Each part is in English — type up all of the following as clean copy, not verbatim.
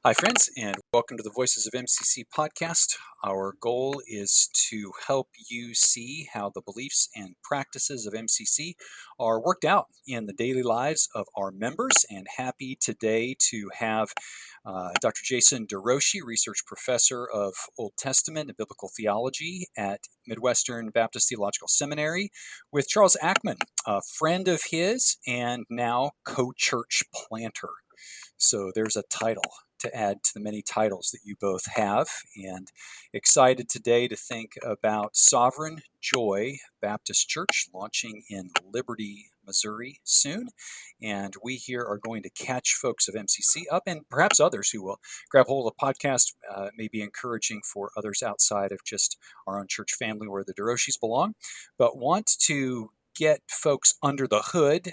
Hi, friends, and welcome to the Voices of MCC podcast. Our goal is to help you see how the beliefs and practices of MCC are worked out in the daily lives of our members. And happy today to have Dr. Jason DeRouchie, research professor of Old Testament and Biblical Theology at Midwestern Baptist Theological Seminary, with Charles Ackman, a friend of his and now co-church planter. So there's a title to add to the many titles that you both have, and excited today to think about Sovereign Joy Baptist Church launching in Liberty, Missouri soon. And we here are going to catch folks of MCC up, and perhaps others who will grab hold of the podcast. May be encouraging for others outside of just our own church family where the DeRouchies belong, but want to get folks under the hood.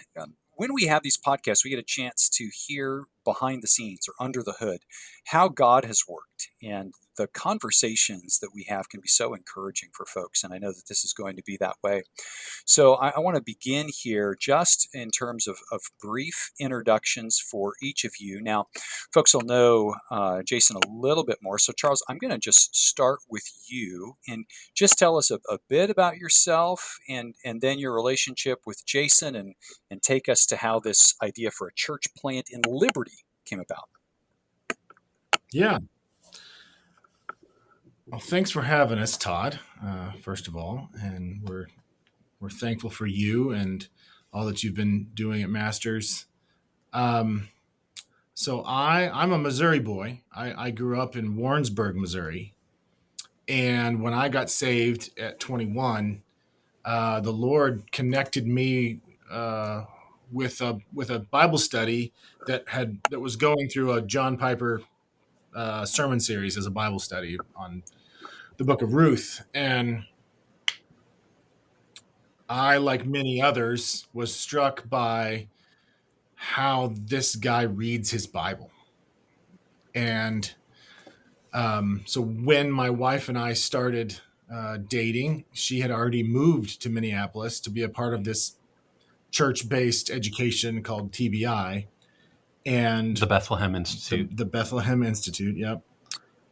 When we have these podcasts, we get a chance to hear behind the scenes or under the hood how God has worked. And the conversations that we have can be so encouraging for folks. And I know that this is going to be that way. So I want to begin here just in terms of brief introductions for each of you. Now, folks will know Jason a little bit more. So Charles, I'm going to just start with you and just tell us a bit about yourself and then your relationship with Jason and take us to how this idea for a church plant in Liberty came about. Yeah. Well, thanks for having us, Todd, first of all. And we're thankful for you and all that you've been doing at Masters. So I'm a Missouri boy. I grew up in Warrensburg, Missouri. And when I got saved at 21, the Lord connected me with a Bible study that was going through a John Piper sermon series as a Bible study on the book of Ruth. And I, like many others, was struck by how this guy reads his Bible. And so when my wife and I started dating, she had already moved to Minneapolis to be a part of this church-based education called TBI. And the Bethlehem Institute. The Bethlehem Institute, yep.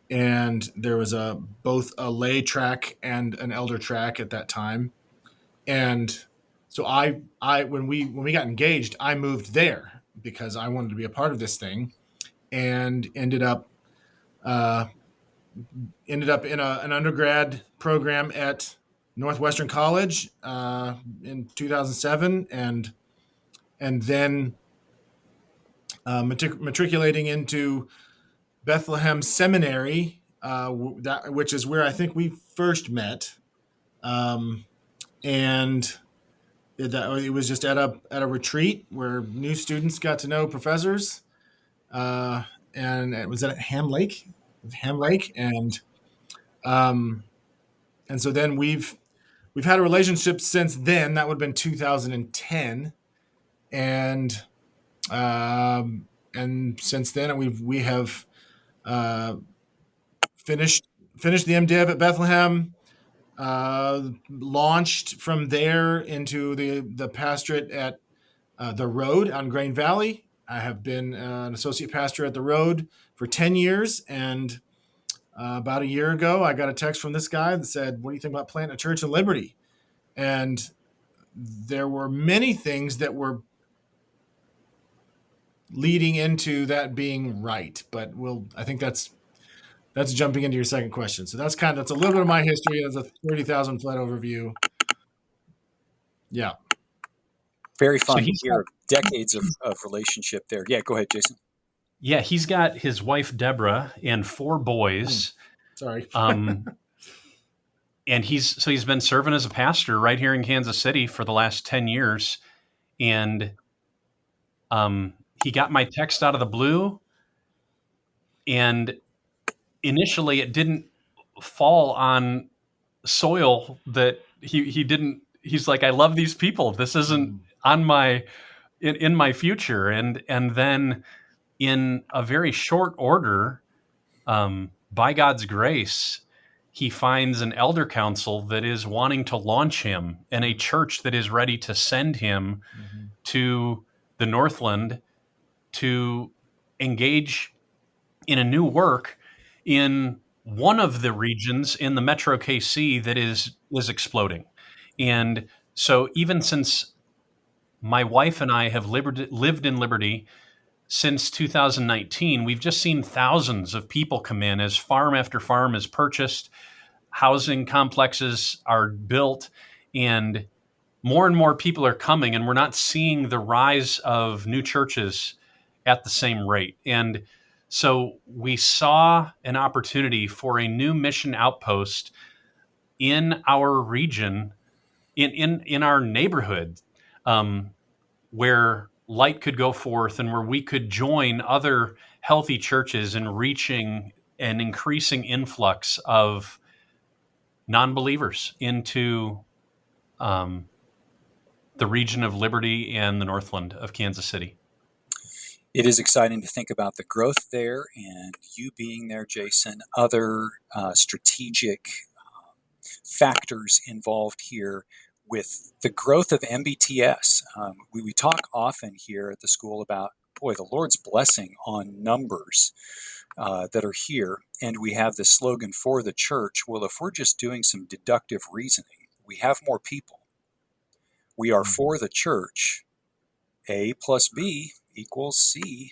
And there was both a lay track and an elder track at that time. And so I when we got engaged, I moved there because I wanted to be a part of this thing, and ended up in an undergrad program at Northwestern College in 2007, and then matriculating into Bethlehem Seminary, which is where I think we first met, and it was just at a retreat where new students got to know professors, and it was at Ham Lake, and so then we've had a relationship since then. That would have been 2010, and since then we have finished the MDiv at Bethlehem, launched from there into the pastorate at the Road on Grain Valley. I have been an associate pastor at the Road for 10 years, and about a year ago, I got a text from this guy that said, "What do you think about planting a church in Liberty?" And there were many things that were leading into that being right, but I think that's jumping into your second question. So that's a little bit of my history as a 30,000 foot overview. Yeah. Very fun to hear decades of relationship there. Yeah, go ahead, Jason. Yeah, he's got his wife, Deborah, and 4 boys. Sorry. And he's been serving as a pastor right here in Kansas City for the last 10 years. And he got my text out of the blue. And initially it didn't fall on soil that he didn't. He's like, I love these people. This isn't on in my future. And then in a very short order, by God's grace, he finds an elder council that is wanting to launch him and a church that is ready to send him to the Northland to engage in a new work in one of the regions in the Metro KC that is exploding. And so even since my wife and I have lived in Liberty since 2019, we've just seen thousands of people come in as farm after farm is purchased, housing complexes are built, and more people are coming, and we're not seeing the rise of new churches at the same rate. And so we saw an opportunity for a new mission outpost in our region, in our neighborhood, um, where light could go forth and where we could join other healthy churches in reaching an increasing influx of non-believers into um, the region of Liberty and the Northland of Kansas City. It is exciting to think about the growth there and you being there, Jason, other strategic factors involved here with the growth of MBTS. We talk often here at the school about, boy, the Lord's blessing on numbers that are here. And we have this slogan for the church. Well, if we're just doing some deductive reasoning, we have more people. We are for the church. A plus B equals C,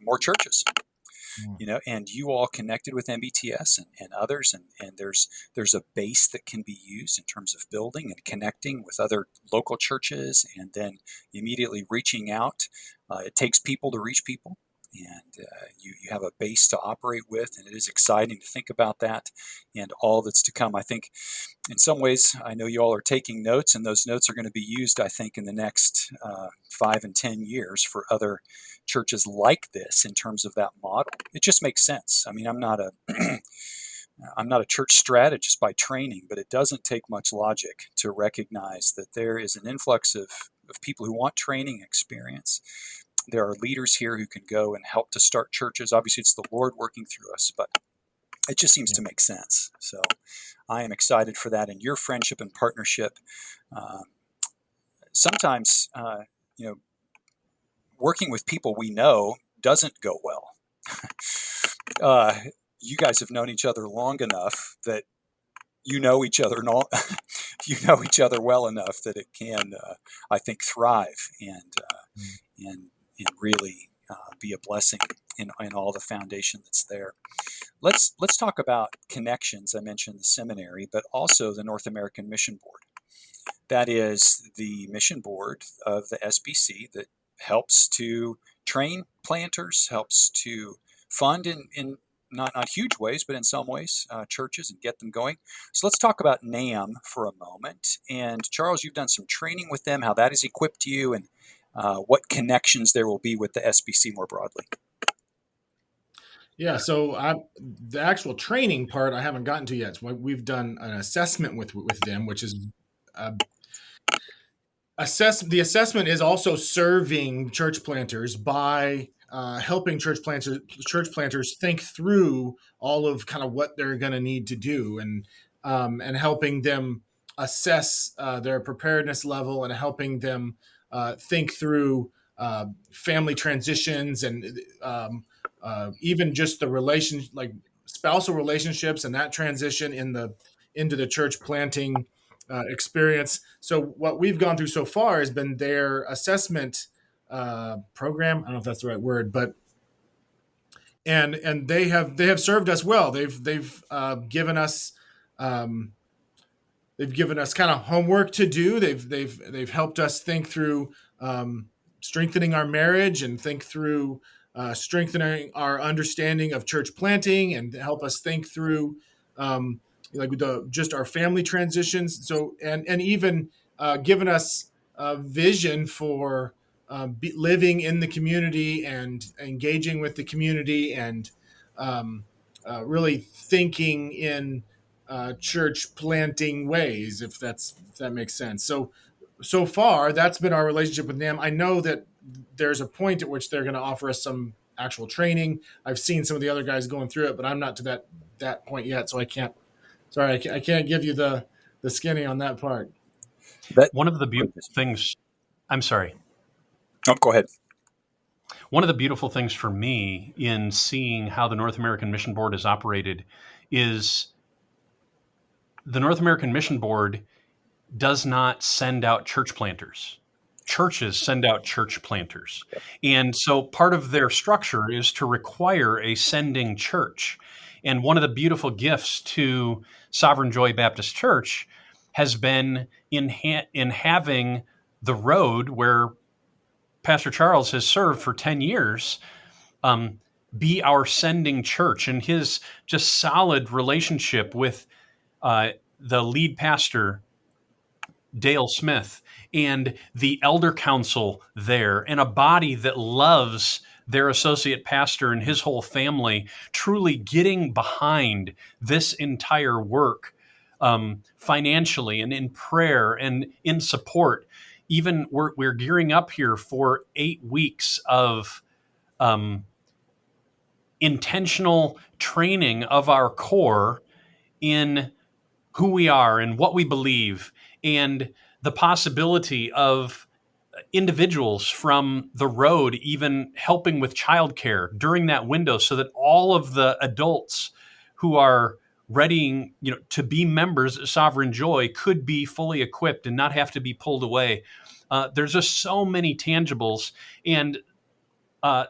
more churches. And you all connected with MBTS and others, and there's a base that can be used in terms of building and connecting with other local churches, and then immediately reaching out. It takes people to reach people, and you have a base to operate with, and it is exciting to think about that and all that's to come. I think in some ways, I know you all are taking notes, and those notes are going to be used, I think, in the next 5 and 10 years for other churches like this in terms of that model. It just makes sense. I mean, I'm not a church strategist by training, but it doesn't take much logic to recognize that there is an influx of people who want training experience. There are leaders here who can go and help to start churches. Obviously, it's the Lord working through us, but it just seems to make sense. So I am excited for that and your friendship and partnership. Sometimes, working with people we know doesn't go well. You guys have known each other long enough that you know each other, you know each other well enough that it can, I think, thrive and really be a blessing in all the foundation that's there. Let's talk about connections. I mentioned the seminary, but also the North American Mission Board. That is the mission board of the SBC that helps to train planters, helps to fund in not huge ways, but in some ways, churches and get them going. So let's talk about NAM for a moment. And Charles, you've done some training with them, how that has equipped you, and what connections there will be with the SBC more broadly. Yeah, so the actual training part I haven't gotten to yet. So we've done an assessment with them, which is the assessment is also serving church planters by helping church planters think through all of kind of what they're going to need to do, and helping them assess their preparedness level, and helping them think through family transitions, and even just the like spousal relationships and that transition into the church planting experience. So what we've gone through so far has been their assessment program. I don't know if that's the right word, but and they have served us well. They've given us kind of homework to do. They've helped us think through strengthening our marriage, and think through strengthening our understanding of church planting, and help us think through like just our family transitions. So and even given us a vision for living in the community and engaging with the community, and really thinking in church planting ways, if that makes sense. So far, that's been our relationship with them. I know that there's a point at which they're going to offer us some actual training. I've seen some of the other guys going through it, but I'm not to that point yet, so I can't. Sorry, I can't give you the skinny on that part. One of the beautiful things. I'm sorry. Oh, go ahead. One of the beautiful things for me in seeing how the North American Mission Board is operated is the North American Mission Board does not send out church planters. Churches send out church planters. And so part of their structure is to require a sending church. And one of the beautiful gifts to Sovereign Joy Baptist Church has been in having the road where Pastor Charles has served for 10 years be our sending church, and his just solid relationship with the lead pastor, Dale Smith, and the elder council there, and a body that loves their associate pastor and his whole family, truly getting behind this entire work financially and in prayer and in support. Even we're gearing up here for 8 weeks of intentional training of our core in who we are and what we believe, and the possibility of individuals from the road even helping with childcare during that window, so that all of the adults who are readying, to be members of Sovereign Joy could be fully equipped and not have to be pulled away. There's just so many tangibles, and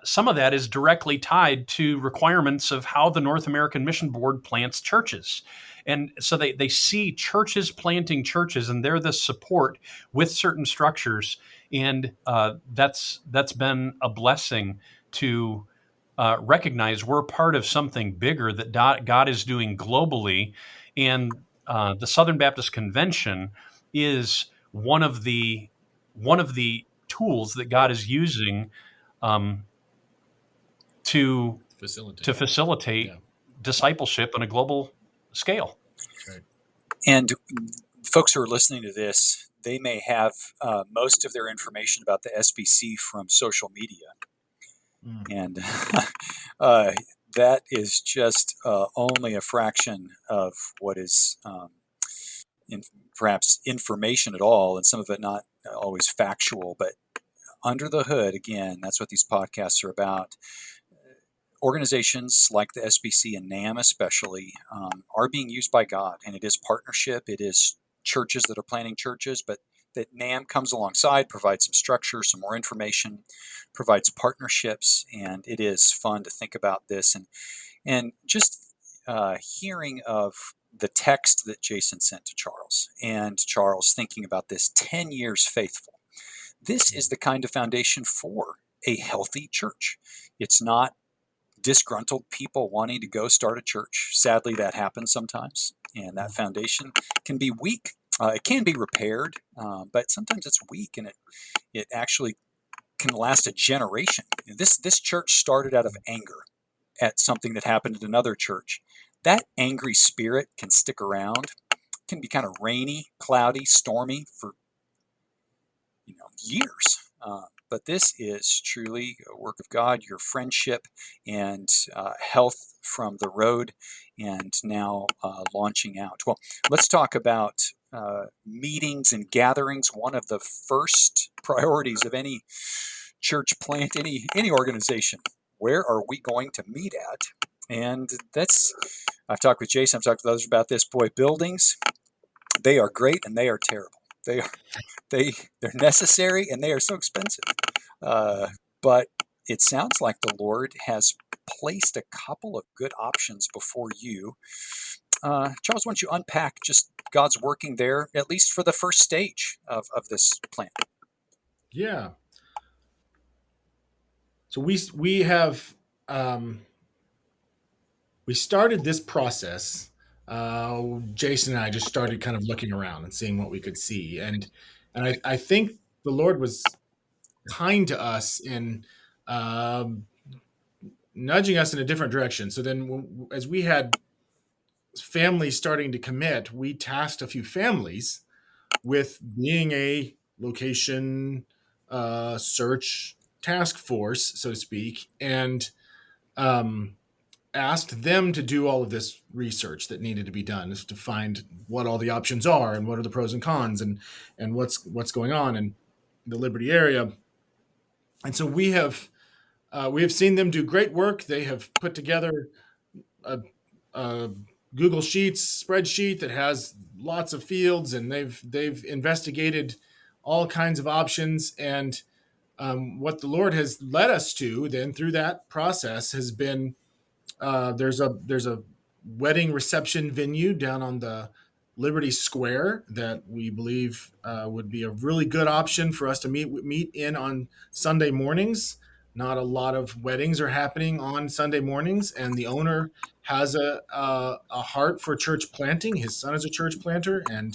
some of that is directly tied to requirements of how the North American Mission Board plants churches. And so they see churches planting churches, and they're the support with certain structures. And that's been a blessing to recognize we're part of something bigger that God is doing globally. And the Southern Baptist Convention is one of the tools that God is using to facilitate Yeah. discipleship on a global scale. Right. And folks who are listening to this, they may have most of their information about the SBC from social media. And that is just only a fraction of what is perhaps information at all, and some of it not always factual. But under the hood, again, that's what these podcasts are about. Organizations like the SBC and NAM especially are being used by God, and it is partnership. It is churches that are planting churches, but that NAM comes alongside, provides some structure, some more information, provides partnerships, and it is fun to think about this. And just hearing of the text that Jason sent to Charles, and Charles thinking about this 10 years faithful. This is the kind of foundation for a healthy church. It's not disgruntled people wanting to go start a church. Sadly, that happens sometimes, and that foundation can be weak. It can be repaired, but sometimes it's weak, and it actually can last a generation. This church started out of anger at something that happened at another church. That angry spirit can stick around. It can be kind of rainy, cloudy, stormy for years. But this is truly a work of God, your friendship and health from the road, and now launching out. Well, let's talk about meetings and gatherings. One of the first priorities of any church plant, any organization. Where are we going to meet at? And I've talked with Jason, I've talked with others about this. Boy, buildings, they are great and they are terrible. They're necessary and they are so expensive. But it sounds like the Lord has placed a couple of good options before you. Charles, why don't you unpack just God's working there, at least for the first stage of this plan? Yeah. So we have we started this process. Jason and I just started kind of looking around and seeing what we could see, and I think the Lord was kind to us in nudging us in a different direction. So then, as we had families starting to commit, we tasked a few families with being a location search task force, so to speak, and asked them to do all of this research that needed to be done, is to find what all the options are and what are the pros and cons and what's going on in the Liberty area. And so we have We have seen them do great work. They have put together a, a Google Sheets spreadsheet that has lots of fields, and they've investigated all kinds of options. And what the Lord has led us to then through that process has been there's a wedding reception venue down on the Liberty Square that we believe would be a really good option for us to meet in on Sunday mornings. Not a lot of weddings are happening on Sunday mornings, and the owner has a heart for church planting. His son is a church planter, and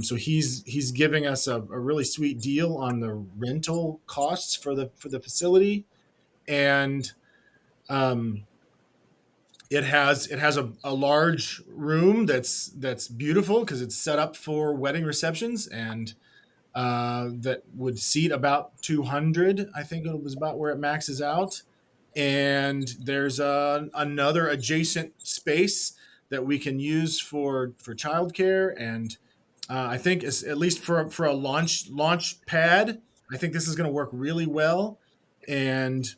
so he's giving us a really sweet deal on the rental costs for the facility, and um, it has a large room that's beautiful because it's set up for wedding receptions, and that would seat about 200. I think it was about where it maxes out. And there's another adjacent space that we can use for childcare. And I think at least for a launch pad, I think this is going to work really well. And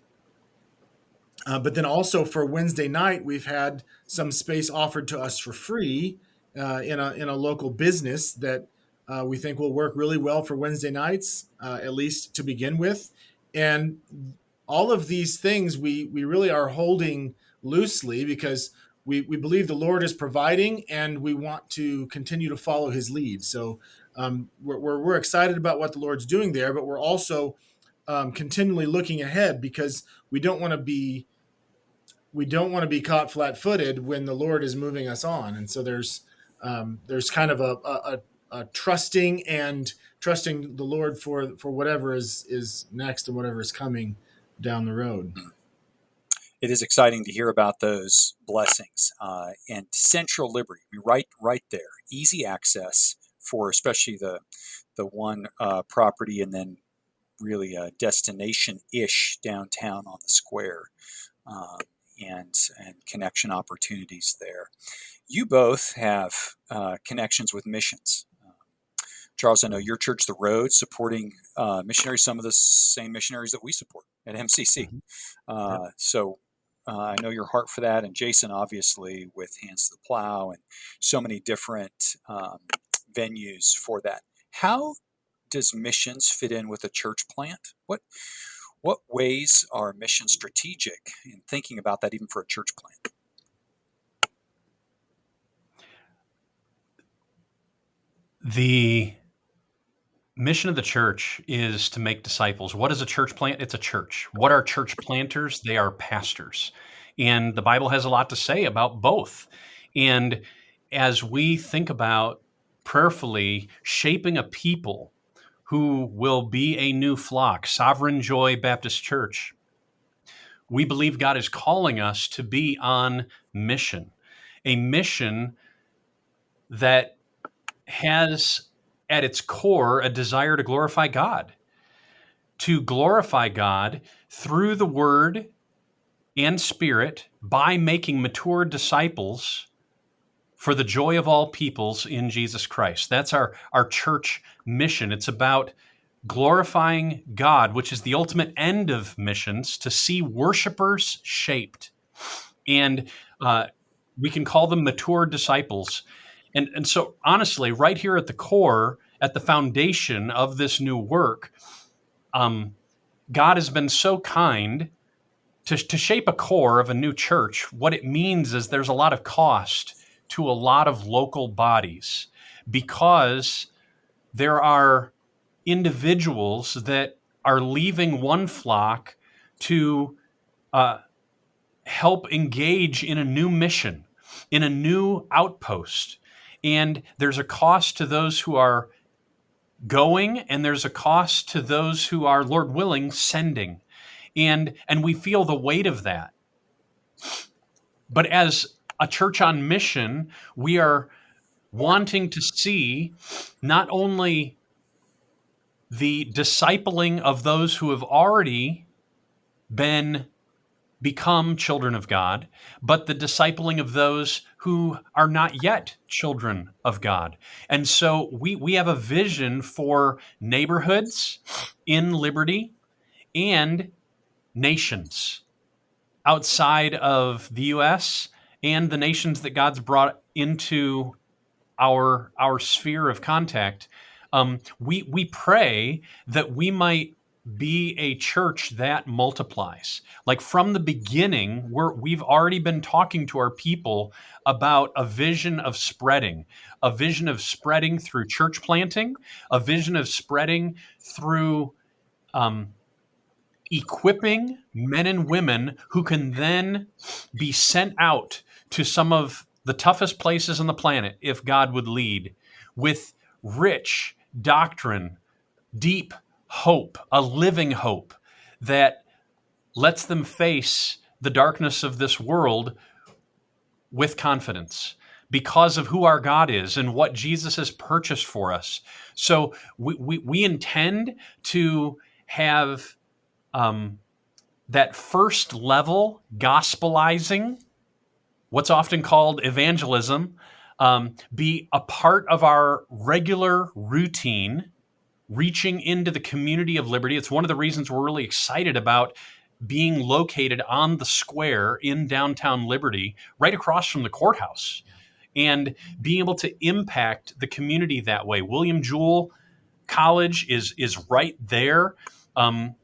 but then also for Wednesday night, we've had some space offered to us for free in a local business that we think will work really well for Wednesday nights, at least to begin with. And all of these things we really are holding loosely because we believe the Lord is providing, and we want to continue to follow His lead. So we're excited about what the Lord's doing there, but we're also continually looking ahead because we don't want to be caught flat-footed when the Lord is moving us on. And so there's kind of a trusting the Lord for whatever is next and whatever is coming down the road. It is exciting to hear about those blessings and central liberty. Right there, easy access for especially the one property, and then really a destination-ish downtown on the square. And connection opportunities there. You both have connections with missions. Charles, I know your church, The Road, supporting missionaries, some of the same missionaries that we support at MCC. So I know your heart for that. And Jason, obviously, with Hands to the Plow and so many different venues for that. How does missions fit in with a church plant? What ways are missions strategic in thinking about that, even for a church plant? The mission of the church is to make disciples. What is a church plant? It's a church. What are church planters? They are pastors. And the Bible has a lot to say about both. And as we think about prayerfully shaping a people who will be a new flock, Sovereign Joy Baptist Church, we believe God is calling us to be on mission, a mission that has at its core a desire to glorify God through the Word and Spirit by making mature disciples for the joy of all peoples in Jesus Christ. That's our church mission. It's about glorifying God, which is the ultimate end of missions, to see worshipers shaped. And we can call them mature disciples. And so, honestly, right here at the core, at the foundation of this new work, God has been so kind to shape a core of a new church. What it means is there's a lot of cost to a lot of local bodies because there are individuals that are leaving one flock to help engage in a new mission, in a new outpost. And there's a cost to those who are going, and there's a cost to those who are, Lord willing, sending. And we feel the weight of that. But as a church on mission, we are wanting to see not only the discipling of those who have already become children of God, but the discipling of those who are not yet children of God. And so we have a vision for neighborhoods in Liberty and nations outside of the U.S. and the nations that God's brought into our sphere of contact. We pray that we might be a church that multiplies. Like from the beginning, we've already been talking to our people about a vision of spreading through church planting, a vision of spreading through equipping men and women who can then be sent out to some of the toughest places on the planet, if God would lead, with rich doctrine, deep hope, a living hope that lets them face the darkness of this world with confidence because of who our God is and what Jesus has purchased for us. So we intend to have that first level gospelizing, what's often called evangelism, be a part of our regular routine, reaching into the community of Liberty. It's one of the reasons we're really excited about being located on the square in downtown Liberty, right across from the courthouse, and being able to impact the community that way. William Jewell College is right there,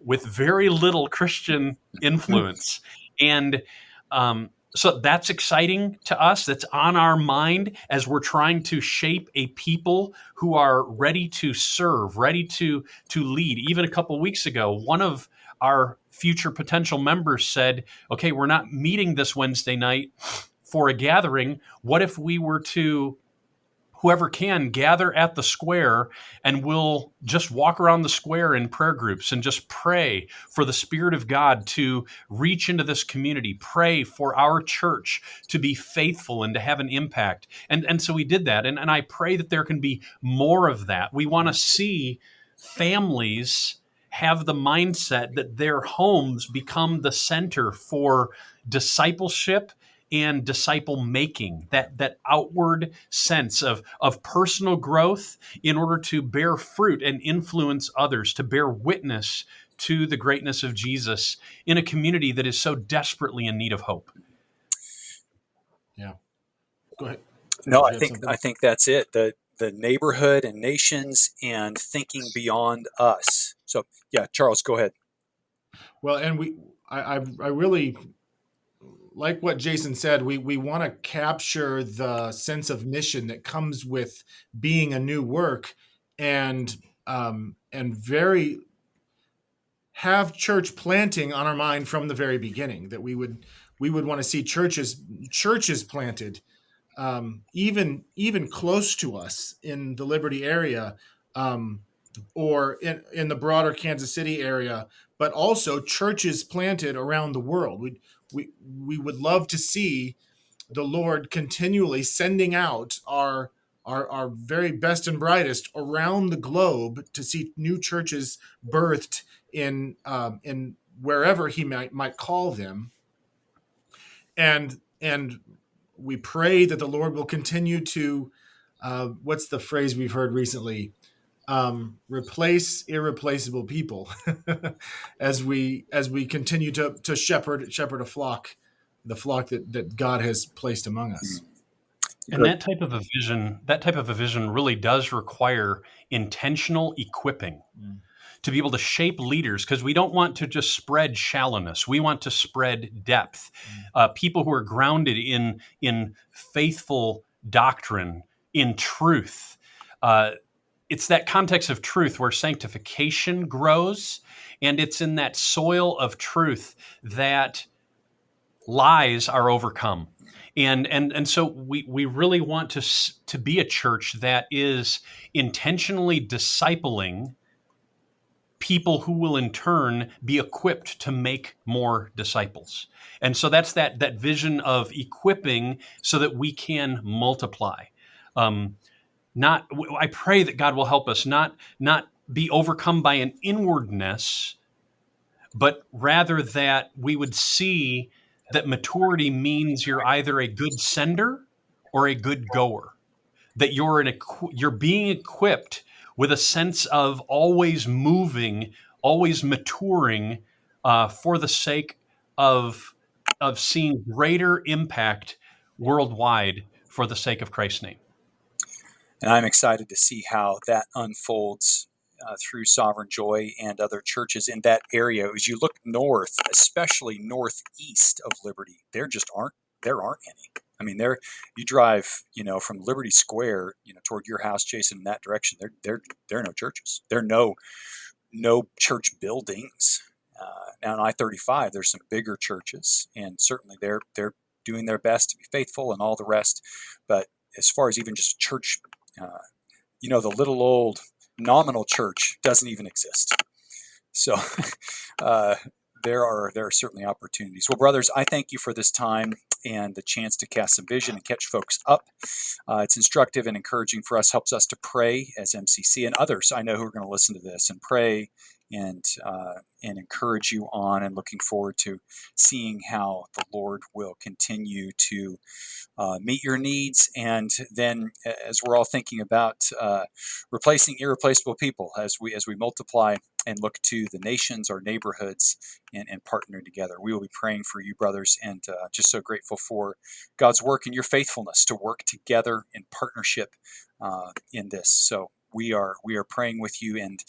with very little Christian influence. And so that's exciting to us. That's on our mind as we're trying to shape a people who are ready to serve, ready to lead. Even a couple of weeks ago, one of our future potential members said, okay, we're not meeting this Wednesday night for a gathering. What if we were to, whoever can, gather at the square, and we'll just walk around the square in prayer groups and just pray for the Spirit of God to reach into this community, pray for our church to be faithful and to have an impact. And so we did that. And I pray that there can be more of that. We want to see families have the mindset that their homes become the center for discipleship and disciple making, that outward sense of personal growth in order to bear fruit and influence others, to bear witness to the greatness of Jesus in a community that is so desperately in need of hope. Yeah. Go ahead. No, I think that's it. The neighborhood and nations and thinking beyond us. So yeah, Charles, go ahead. Well, and I really like what Jason said. We want to capture the sense of mission that comes with being a new work, and very have church planting on our mind from the very beginning. That we would want to see churches planted, even close to us in the Liberty area, or in the broader Kansas City area, but also churches planted around the world. We would love to see the Lord continually sending out our very best and brightest around the globe to see new churches birthed in wherever He might call them, and we pray that the Lord will continue to what's the phrase we've heard recently? Replace irreplaceable people as we continue to shepherd a flock, the flock that God has placed among us. And that type of a vision really does require intentional equipping to be able to shape leaders, because we don't want to just spread shallowness. We want to spread depth. People who are grounded in faithful doctrine, in truth. It's that context of truth where sanctification grows, and it's in that soil of truth that lies are overcome. And so we really want to be a church that is intentionally discipling people who will in turn be equipped to make more disciples. And so that's that vision of equipping so that we can multiply. I pray that God will help us not be overcome by an inwardness, but rather that we would see that maturity means you're either a good sender or a good goer, that you're being equipped with a sense of always moving, always maturing for the sake of seeing greater impact worldwide for the sake of Christ's name. And I'm excited to see how that unfolds through Sovereign Joy and other churches in that area. As you look north, especially northeast of Liberty, there aren't any. I mean, you drive, from Liberty Square, toward your house, Jason, in that direction. There are no churches. There are no church buildings. Now on I-35, there's some bigger churches, and certainly they're doing their best to be faithful and all the rest. But as far as even just church, the little old nominal church doesn't even exist. So there are certainly opportunities. Well, brothers, I thank you for this time and the chance to cast some vision and catch folks up. It's instructive and encouraging for us, helps us to pray as MCC and others I know who are going to listen to this and pray and encourage you on, and looking forward to seeing how the Lord will continue to meet your needs. And then, as we're all thinking about replacing irreplaceable people, as we multiply and look to the nations, our neighborhoods, and partnering together, we will be praying for you, brothers, and just so grateful for God's work and your faithfulness to work together in partnership in this. So we are praying with you, and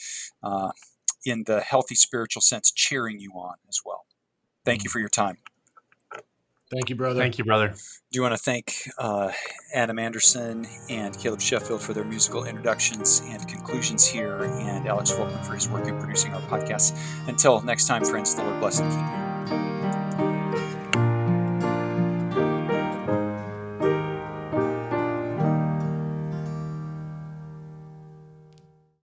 in the healthy spiritual sense, cheering you on as well. Thank you for your time. Thank you, brother. Thank you, brother. Do you want to thank Adam Anderson and Caleb Sheffield for their musical introductions and conclusions here, and Alex Volkman for his work in producing our podcast. Until next time, friends, the Lord bless and keep you.